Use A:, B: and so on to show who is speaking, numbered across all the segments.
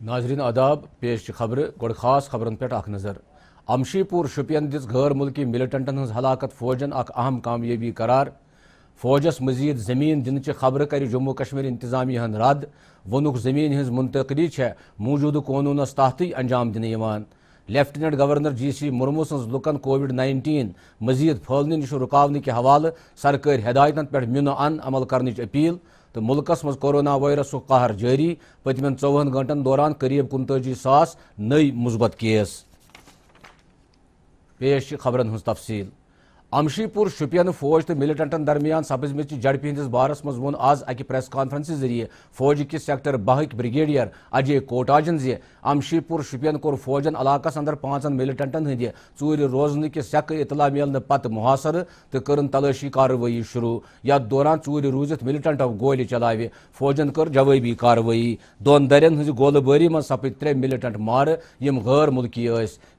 A: नाजरीन आदाब पेश खबर गोड़ खास खबरन पे अख नजर अमशीपुर शुपियन दिस गैर मुल्की मिलिटेंटन हज हलाकत फौजन अख अहम कामयाबी करार फौजस मजीद जमीन दिन खबर कर जम्मू कश्मीर इंतजामिया रद्द वनुक जमीन हज मुंतकली मौजूद कानूनस तहत अंजाम दिन लेफ्टिनेंट गवर्नर GC मुर्मू सज लुकन कोविड-19 मजीद फैलने निश रुकावने के हवाले सरकारी हिदायतन पे मिन अन अमल करने अपील तो मुल्कस मज कोरोना वायरस कहर जारी पतमन 24 घंटन दौरान करीब 39,000 नई मुस्बत केस पेश खबरन हज तफसील अमशीपुर शुपियन फौज तो मिलिटेंटन दरमियान सपजम झड़प हंदिस बारस मज वोन आज अकि प्रेस कॉन्फ्रेंस जरिए फौज किस सेक्टर 12 ब्रिगेडियर अजय कोटाजन जे अमशीपुर शुपियन कोर फौजन इलाकस अंदर 5 मिलिटेंटन हंद चूर रोजन कि सेक इतला मिलने पत मुहासर तो करन तलाशी कार्रवाई शुरू याथ दौरान चूर रूजित मिलिटेंटो गोल चलावे फौजन कर जवाबी कार्रवाई दोन दरियन हज गोलबारी मज सपद 3 मिलिटेंट मार यम गैर मुल्की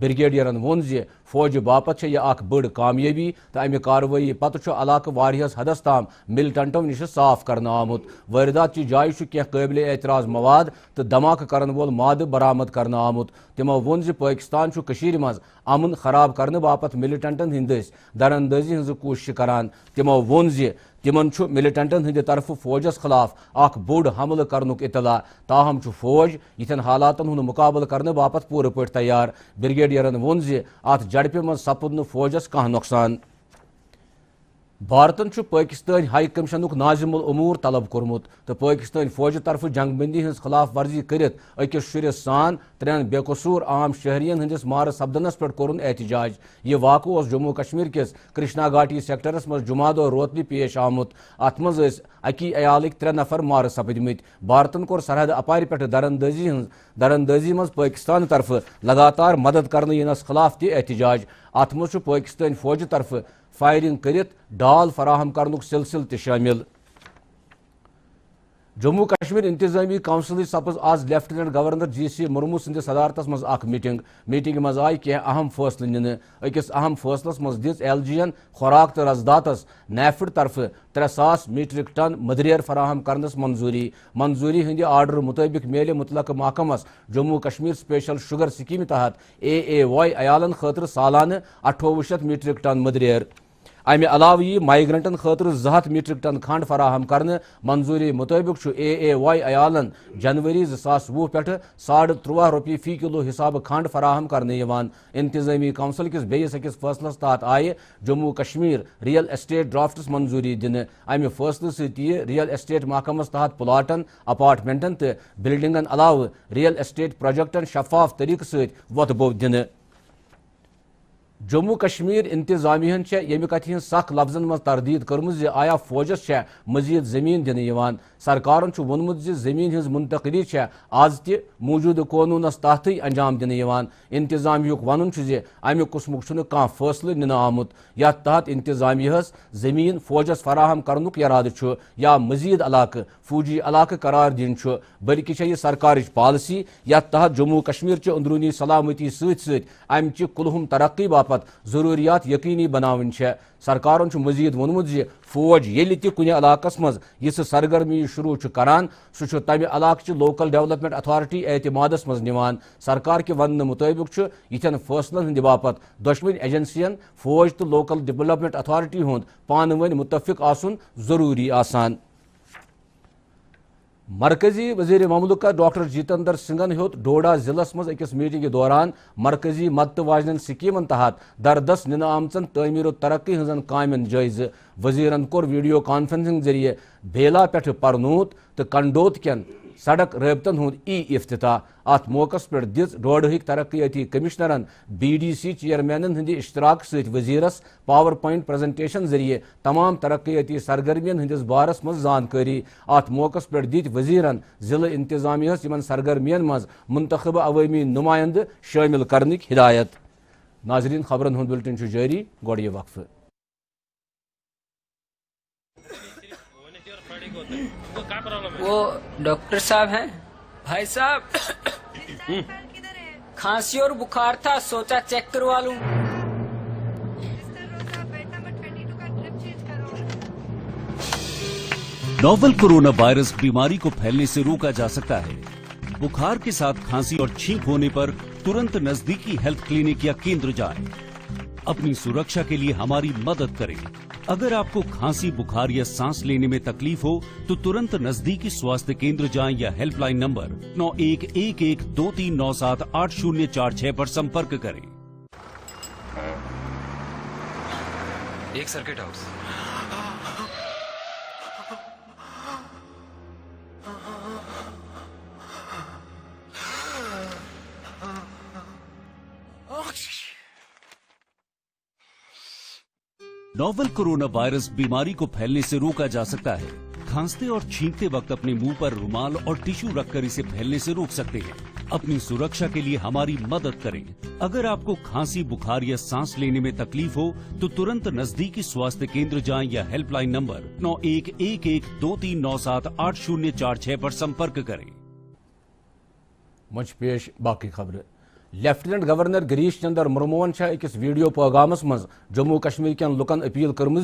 A: ब्रिगेडियरन वोन जे फौज बापत यह बड़ कामयाबी तो अमि कार्रवाई पत् इलाक वारियस हदस ताम मिलिटेंटों निश साफ करना आमुत वारदात की जाय कह काबिल एतराज मवाद तो धमाक करन वोल माद बरामद करना आमुत तमो वोन जे पाकिस्तान मज अमन खराब करने बापत मिलिटेंटन हंदस दरअंदाजी हज कोशिश करान तमो वोन जे तिमन मिलिटेंटन हंद तरफ फौजस खिलाफ अख बोड़ हमल करनुक इतला ताहम फौज यथन हालातन हुंद मुकाबल करने बापत पूरे पट तैयार ब्रिगेडियरन वोन जे अत झड़प मज सपुद न फौजस कह नुकसान भारतन पाकिस्तान हाई कमिशनुक नाजिमुल उमूर तलब कोर्मुत तो पाकिस्तान फौज तरफ जंगबंदी हज खिलाफ वर्जी करित अकिस शुरिस सान 3 बेकसूर आम शहरियन हंदिस मार सपदनस पे कोरुन एहतजाज यह वाक़ जम्मू कश्मीर किस कृष्णा घाटी सेक्टरस मज जुमा दो रोतली पेश आमुत अत मज अकी अयालिक 3 नफर मार सपदमित भारतन कोर सरहद अपार पे दरअंदाजी मज पाकिस्तान तरफ लगातार मदद करने यनस खिलाफ तह एहतजाज अत मज पाकिस्तान फौज तरफ फायरिंग करित डाल फराहम करनुक सिलसिल तह शामिल जम्मू कश्मीर इंतजामी काउंसिल सपज आज लेफ्टिनेंट गवर्नर GC मुर्मू सद सदारतस मज मीटिंग मज आय कह अहम फैसल नीन अकिस अहम फैसलस मज दिस LGN खुराक तो रजदातस NAFED तरफ 3,000 मीट्रिक टन मदरेर फराहम करनस मंजूरी हंद आर्डर मुताबिक मेले मुतलक महकमस Jammu Kashmir special sugar scheme तहत AAY अयालन खतर सालाना 2800 मीट्रिक टन मदरेर अमि अलाव यी माइग्रेंटन खतर 200 मीट्रिक टन खंड फराहम करने मंजूरी मुताबिक AAY अयालन जनवरी 2020 पे ₹3.5 फी किलो हिसाब खंड फराहम करने इंतजामी काउंसिल किस बेस अकिस फैसलस तहत आय जम्मू कश्मीर रियल एस्टेट ड्राफ्टस मंजूरी दिन अमि फैसल सती रियल एस्टेट महकमस तहत प्लाटन अपार्टमेंटन तो बिल्डिंगन अलाव रियल एस्टेट प्रोजेक्टन शफाफ तरीक सत बोव दिन जम्मू कश्मीर इंतजामियन यमि कथ सख लफ्जन मज तरदीद कर्म आया फौजस मजीद जमीन दिन सरकारन वोनमुत जमीन हज मुंतकली आज तह मौजूद कानूनस तहत अंजाम दिन इंतजामियुक वन अमि कुसमुक कह फैसल नीन आमुत यथ तहत इंतजामियस जमीन फौजस फराहम करनुक इराद या मजीद इलाक फौजी इलाक करार दिन बल्कि यह सरकार पॉलिसी यथ तहत जम्मू कश्मीर अंदरूनी सलामती सत कुलहुम तरक्की बापत जरूरियात यकीनी बनावन सरकार मजीद वोनमुत फौज ये कुछ इलाकस मज इस सरगर्मी शुरू करान सह तमि इलाक लोकल डेवलपमेंट अथॉरिटी एतमादस मज निवान सरकार के वन मुताबिक यथन फैसलन हंद बापत दुश्मन एजेंसियन फौज तो लोकल डेवलपमेंट अथॉरिटी हुंद पानवन मुतफिक आसन जरूरी आसान मरकजी वजीर ममलकत डॉक्टर जितेंद्र सिंगन होत डोडा जिलस मज अकिस मीटिंग दौरान मरकजी मदत वाजन स्कीमन तहत दरदस निन आमचन तमीर तरक्की हजन कामन जायज वजीरन कोर वीडियो कॉन्फ्रेंसिंग जरिए बेला पे परनूत तो कंडोत केन सड़क रबतन हुंद इफ्तिताह अत मौकस पे दिज डोडहिक तरक्याती कमिश्नरन BDC चेयरमैनन हंद इश्तराक सत वजीरस पावर पॉइंट प्रेजेंटेशन जरिए तमाम तरक्याती सरगर्मियन हंदिस बारस मज जानकारी अत मौकस पे दित वजीरन जिला इंतजामियस यमन सरगर्मियन मज मुंतखब अवामी नुमाइंद शामिल करनिक हिदायत नाजरीन खबरन हुंद बुलेटिन जारी गोड़ ये वक्फ
B: वो डॉक्टर साहब हैं भाई साहब खांसी और बुखार था सोचा चेक करवा लूं।
C: नोवेल कोरोना वायरस बीमारी को फैलने से रोका जा सकता है। बुखार के साथ खांसी और छींक होने पर तुरंत नजदीकी हेल्थ क्लिनिक या केंद्र जाएं। अपनी सुरक्षा के लिए हमारी मदद करें। अगर आपको खांसी, बुखार या सांस लेने में तकलीफ हो तो तुरंत नजदीकी स्वास्थ्य केंद्र जाएं या हेल्पलाइन नंबर 911123978046 पर संपर्क करें।
D: एक circuit house.
C: Novel corona virus बीमारी को फैलने से रोका जा सकता है। खांसते और छींकते वक्त अपने मुंह पर रुमाल और टिश्यू रखकर इसे फैलने से रोक सकते हैं। अपनी सुरक्षा के लिए हमारी मदद करें। अगर आपको खांसी, बुखार या सांस लेने में तकलीफ हो तो तुरंत नजदीकी स्वास्थ्य केंद्र जाएं या हेल्पलाइन नंबर 911123978046 पर संपर्क करें।
A: मुझ पेश बाकी खबर। Lieutenant governor Girish Chandra मुर्मुवन अकिस video पैगामस मज जम्मू कश्मीर कन लुकन अपील कर्म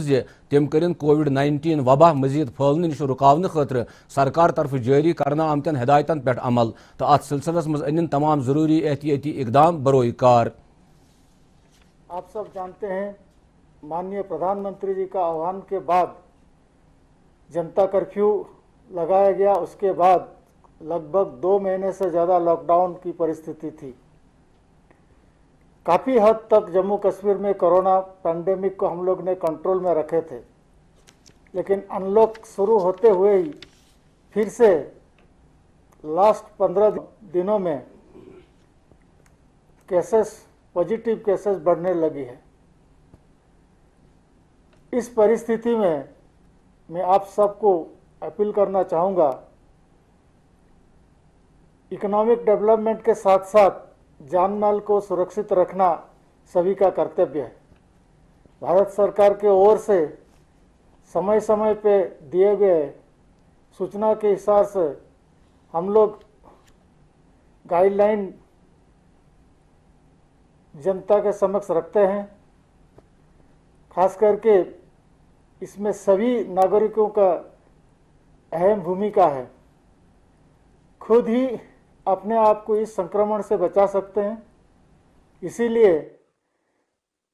A: तम कर कोविड-19 वबा मजीद फैलने निश रुकावने खतर सरकार तरफ जारी करना आमतन हिदायतन पे अमल तो अत सिलसिलस मज अन तमाम जरूरी एहतियाती इकदाम बरोई कार।
E: आप सब जानते हैं माननीय प्रधानमंत्री जी का आह्वान के बाद जनता कर्फ्यू लगाया गया। उसके बाद लगभग 2 महीने से ज़्यादा लॉकडाउन की परिस्थिति थी। काफ़ी हद तक जम्मू कश्मीर में कोरोना पैंडेमिक को हम लोग ने कंट्रोल में रखे थे, लेकिन अनलॉक शुरू होते हुए ही फिर से लास्ट 15 दिनों में पॉजिटिव केसेस बढ़ने लगी है। इस परिस्थिति में मैं आप सबको अपील करना चाहूँगा, इकोनॉमिक डेवलपमेंट के साथ साथ जान माल को सुरक्षित रखना सभी का कर्तव्य है। भारत सरकार के ओर से समय समय पे दिए गए सूचना के हिसाब से हम लोग गाइडलाइन जनता के समक्ष रखते हैं। खास करके इसमें सभी नागरिकों का अहम भूमिका है। खुद ही अपने आप को इस संक्रमण से बचा सकते हैं। इसीलिए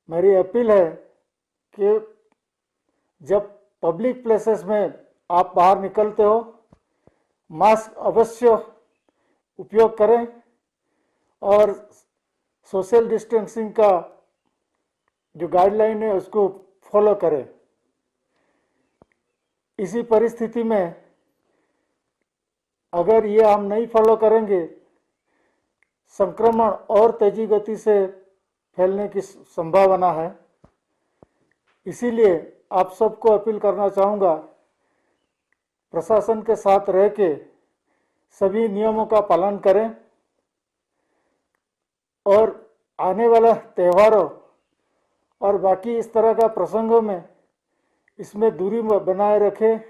E: मेरी अपील है कि जब पब्लिक प्लेसेस में आप बाहर निकलते हो, मास्क अवश्य उपयोग करें और सोशल डिस्टेंसिंग का जो गाइडलाइन है उसको फॉलो करें। इसी परिस्थिति में अगर ये हम नहीं फॉलो करेंगे, संक्रमण और तेजी गति से फैलने की संभावना है। इसीलिए आप सबको अपील करना चाहूँगा, प्रशासन के साथ रह के सभी नियमों का पालन करें और आने वाला त्योहारों और बाकी इस तरह का प्रसंगों में इसमें दूरी बनाए रखें।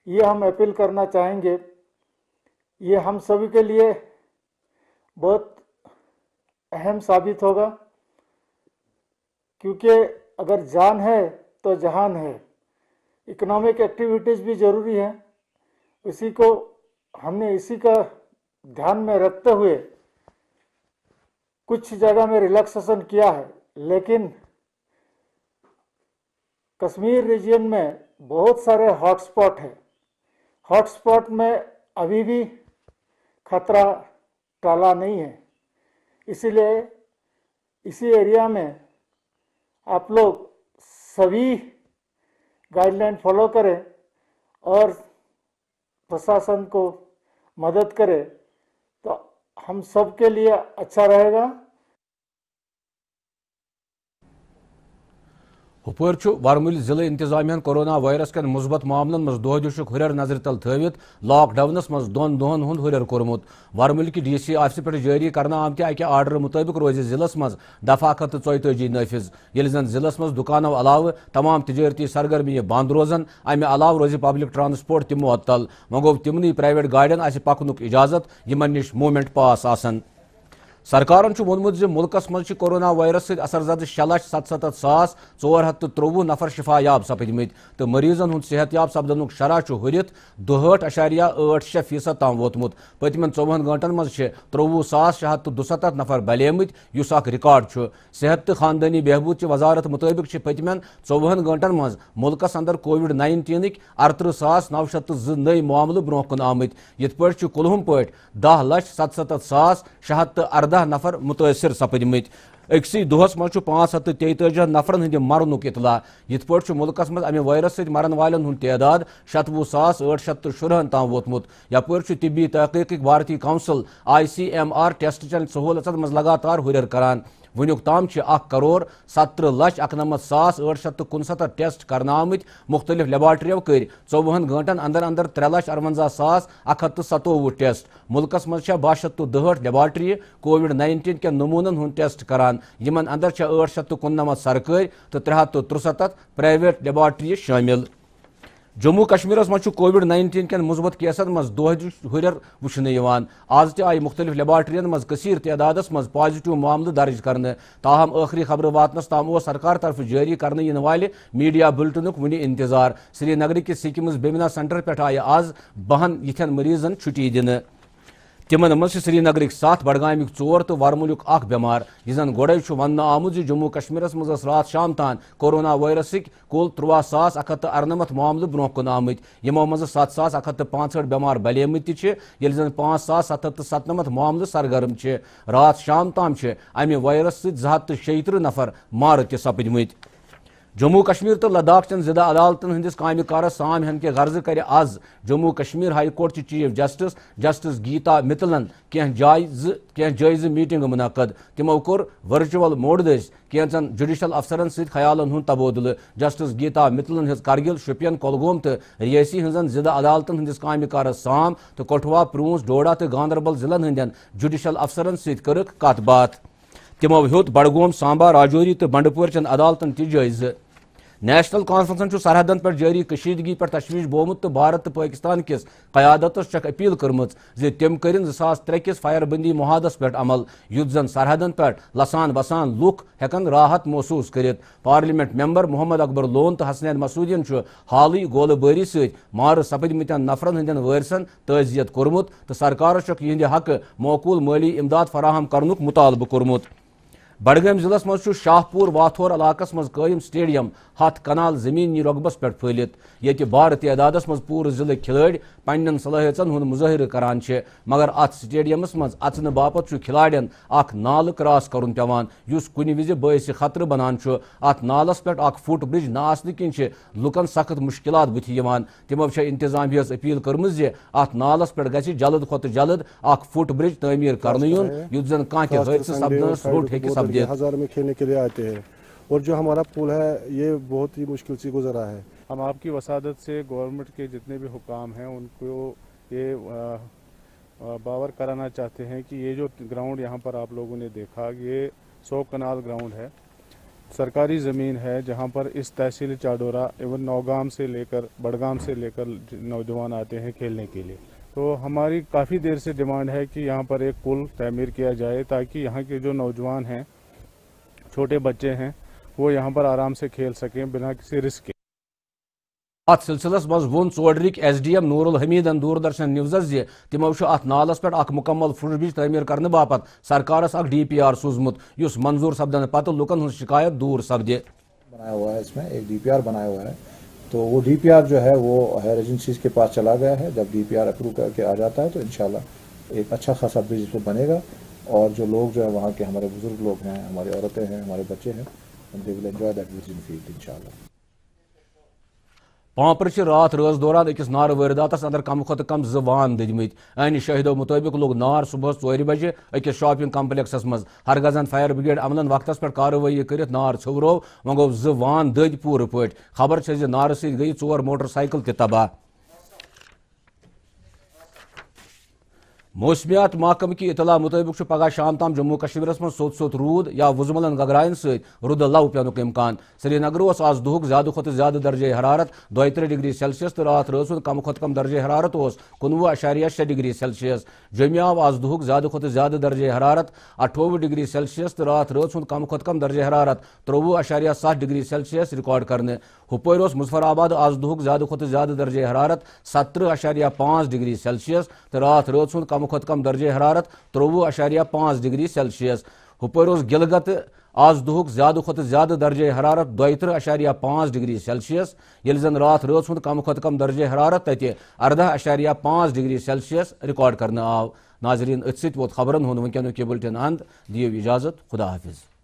E: ये हम अपील करना चाहेंगे। ये हम सभी के लिए बहुत अहम साबित होगा, क्योंकि अगर जान है तो जहान है। इकोनॉमिक एक्टिविटीज़ भी ज़रूरी है। हमने इसी का ध्यान में रखते हुए कुछ जगह में रिलैक्सेशन किया है, लेकिन कश्मीर रीजन में बहुत सारे हॉटस्पॉट हैं। हॉटस्पॉट में अभी भी खतरा टाला नहीं है। इसीलिए इसी एरिया में आप लोग सभी गाइडलाइन फॉलो करें और प्रशासन को मदद करें, तो हम सब के लिए अच्छा रहेगा।
A: हुपर वरमुल जिले इंतजामिया कोरोना वायरस कन मुस्बत मामलन मज दह दिशुक हुर नजर तल थवित लॉकडाउनस मज 2 दोहन हुंद हुर कोरमुत। वरमुल की डीसी ऑफिस पे जारी करना आमत अकि आर्डर मुताबिक रोज जिलस मज दफा 144 नाफिज, येल जन जिलस मज दुकानों अलाव तमाम तिजारती सरगर्मी बंद रोजन। अमे अलाव रोज पब्लिक ट्रांसपोर्ट ति मुअत्तल। वह गो तिमनी प्राइवेट गाड़ियन पकनुक इजाजत यमन निश मूवमेंट पास आसन। سرکارن وونمت ملکس مز کورونا وائرس ست اثر زد 6,77,423 نفر شفا یاب سپدمت تو مریضن ہند صحت یاب سپدنک شرح ہرت 62.86% تام ووتمت پتمن 24 گھنٹن مز 23,677 نفر بلیمت اس اخ ریکارڈ صحت تو خاندانی بہبود وزارت مطابق پتمن 24 گھنٹن مز ملکس اندر کووڈ-19 10,902 نئی معاملہ برو کن آمت یت پہ کلہم پہ 10,77,614 نفر متاثر سپدمت اکسی دہس مز 543 نفرن ہند مرنک اطلاع یت پہ ملکس مز امہ وائرس ست مرن والن ہند تعداد 67,816 تام ووتمت یپ طبی تحقیق بھارتی کونسل ICMR ٹیسٹ چن سہولتن مز لگاتار ہریر کران ونیک تام 1,17,19,869 ٹیسٹ کرنا آمت مختلف لیبارٹریو کر 24 گھنٹن اندر اندر 3,58,127 ٹیسٹ ملکس مز 662 لیبارٹری کووڈ-19 کے نمونن ہند ٹیسٹ کران یمن اندر 899 سرکاری تو 363 پرائیویٹ لیبارٹری شامل جموں کشمیر مز کووڈ-19 کن مثبت کیسن مز ہریر وچھنے آز تہ آئی مختلف لیبارٹرین مز کثیر تعداد مز پازیٹو معاملہ درج کرنے تاہم آخری خبر واتنس تام سرکار طرف جاری کرنے ین والے میڈیا بلٹنک ونی انتظار سری نگر کس سکمز بیمنا سینٹر پہ آئی آز 12 یتھین مریضن چھٹی دن تمن مز سری نگرک 7 بڈگامک 4 تو ورمولک 1 بیمار یہ زن گوڑے ون آمت جموں کشمیر مز رات شام تان کورونا وائرسک کل 63,198 معاملہ برو کن آمت یمو مز 7,165 بیمار بلیمت یل زن 5,797 معاملہ سرگرم رات شام تام امہ وائرس ست 276 نفر مار تہ سپدمت جموں کشمیر تو لداخ چن ضلع عدالتن ہندس کامہ کارس سام ہن کے غرض کر آز Jammu Kashmir high court chief justice Gita متلن کی جائز میٹنگ منعقد تمو کور ورچوئل موڈ دس کینچن جوڈیشل افسرن ست خیالن ہند تبادلہ جسٹس گیتا متلن ہز کرگل شوپین کولگوم تو ریاسی ہنزن ضلع عدالتن ہندس کامہ کارس سام تو کٹھوا پونچھ ڈوڈا تو گاندربل ضلعن ہندین جوڈیشل افسرن ست کرک کت بات تمو ہیوت بڈگوم سامبا راجوری تو بنڈپور چن عدالتن تہ جائزہ نیشنل کانفرنسن سرحدن پر جاری کشیدگی پر تشویش بومت تو بھارت تو پاکستان کس قیادتس چھ اپیل کرمت تم کرن 2003 کس فائر بندی معاہدس پہ عمل یت زن سرحدن پہ لسان بسان لوک ہیکن راحت محسوس کرت پارلیمنٹ ممبر محمد اکبر لون تو حسنین مسعودین حالی گولہ باری ست مار سپدمتین نفرن ہندین وارثن تعزیت کورمت تو سرکارس یہند حق موقول مالی امداد فراہم کرنک مطالبہ کورمت بڈگام ضلع مز شاہ پور واتھور علاقس مز قائم سٹیڈیم 7 کنال زمینی رقبس پہ پھیلت یہ بار تعداد مز پور ضلع کھلاڑی پنن صلاحیتن ہند مظاہرہ کران مگر ات سٹیڈیمس مز اژنہ باپت کھلاڑین اخ نالہ کراس کرن پیوان اس کن وز باعث خطرہ بنان ات نالس پہ اخ فٹ برج نہ آسن کن لکن سخت مشکلات بتھ تمو انتظامیہ اپیل کرمز ات نالس پہ گژھِ جلد کھت جلد اخ فٹ برج تعمیر کرنے یون یت زن کانٛہہ تہِ حٲدثہٕ سپدنس روٚٹ ہیٚکہِ سپدِتھ
F: ہزار میں کھیلنے کے لیے آتے ہیں اور جو ہمارا پول ہے یہ بہت ہی مشکل سے گزرا ہے ہم آپ کی وسادت سے گورنمنٹ کے جتنے بھی حکام ہیں ان کو یہ باور کرانا چاہتے ہیں کہ یہ جو گراؤنڈ یہاں پر آپ لوگوں نے دیکھا یہ 100 کنال گراؤنڈ ہے سرکاری زمین ہے جہاں پر اس تحصیل چاڈورہ ایون نوگام سے لے کر بڈگام سے لے کر نوجوان آتے ہیں کھیلنے کے لیے تو ہماری کافی دیر سے ڈیمانڈ ہے کہ یہاں پر ایک پل تعمیر کیا جائے تاکہ یہاں کے جو نوجوان ہیں چھوٹے بچے ہیں وہ یہاں پر آرام سے کھیل سکیں بنا کسی رسک کے
A: ات سلسلس مز ون ژوڈرک SDM نور الحمیدن دوردرشن نیوزس تمو ات نالس پہ اخ مکمل فٹ برج تعمیر کرنے باپت سرکارس اخ DPR سوزمت اس منظور سپدن پتہ لکن ہن شکایت دور سپدے
G: بنایا ہوا ہے اس میں ایک DPR بنایا ہوا ہے تو وہ DPR جو ہے وہ ہائر ایجنسیز کے پاس چلا گیا ہے جب DPR اپروو کر کے آ جاتا ہے تو انشاءاللہ ایک اچھا خاصا برج اس پہ بنے گا اور جو لوگ جو ہے وہاں کے ہمارے بزرگ لوگ ہیں ہماری عورتیں ہیں ہمارے بچے ہیں they will enjoy that virgin field انشاءاللہ
A: پانپر رات رٲژ دوران أکِس نار وٲرِداتس اندر کم کھۄتہٕ کم 2 وان دٔدۍمٕتۍ عینہِ شٲہدو مُطٲبِق لوٚگ نار صبحس 4 بجے أکِس شاپنگ کمپلیکسس منٛز ہرگزن فایر بریگیڈ عملن وقتس پٮ۪ٹھ کاروٲیی کٔرِتھ نار ژھیوٚرو وۄنۍ گوٚو 2 وان دٔدۍ پوٗرٕ پٲٹھۍ خبر چھےٚ زِ نارٕ سۭتۍ گٔیہِ 4 موٹر سایکل تہِ تباہ موسمیات محکمہ کی اطلاع مطابق پگہ شام تام جموں کشمیر من سوت رود یا وزملن گگرائن ست رود لو پینک امکان سری نگر آز دہک زیادہ کھت زیادہ درجہ حرارت 32 ڈگری سیلسیس تو رات رات کم کھت کم درجہ حرارت 19.6 ڈگری سیلسیس جمع آو آز دہک زیادہ کھت زیادہ درجہ حرارت 28 ڈگری سیلسیس تو رات رات کم کھت کم درجہ حرارت 23.7 ڈگری سیلسیس ریکارڈ کرنے ہپور مظفر آباد آز دہک زیادہ کھت زیادہ درجہ حرارت 17.5 ڈگری سیلسیس تو رات رات کم کھت کم درجہ حرارت 23.5 ڈگری سیلسیس ہپور گلگت آز دہک زیادہ کھت زیادہ درجہ حرارت 32.5 ڈگری سیلسیس یل زن رات رات کم کھت کم درجہ حرارت تتہ 18.5 ڈگری سیلسیس ریکارڈ کرنے آو. ناظرین ات ست ووت خبرن ہند ونکینک یہ بلٹن اند دیو اجازت خدا حافظ.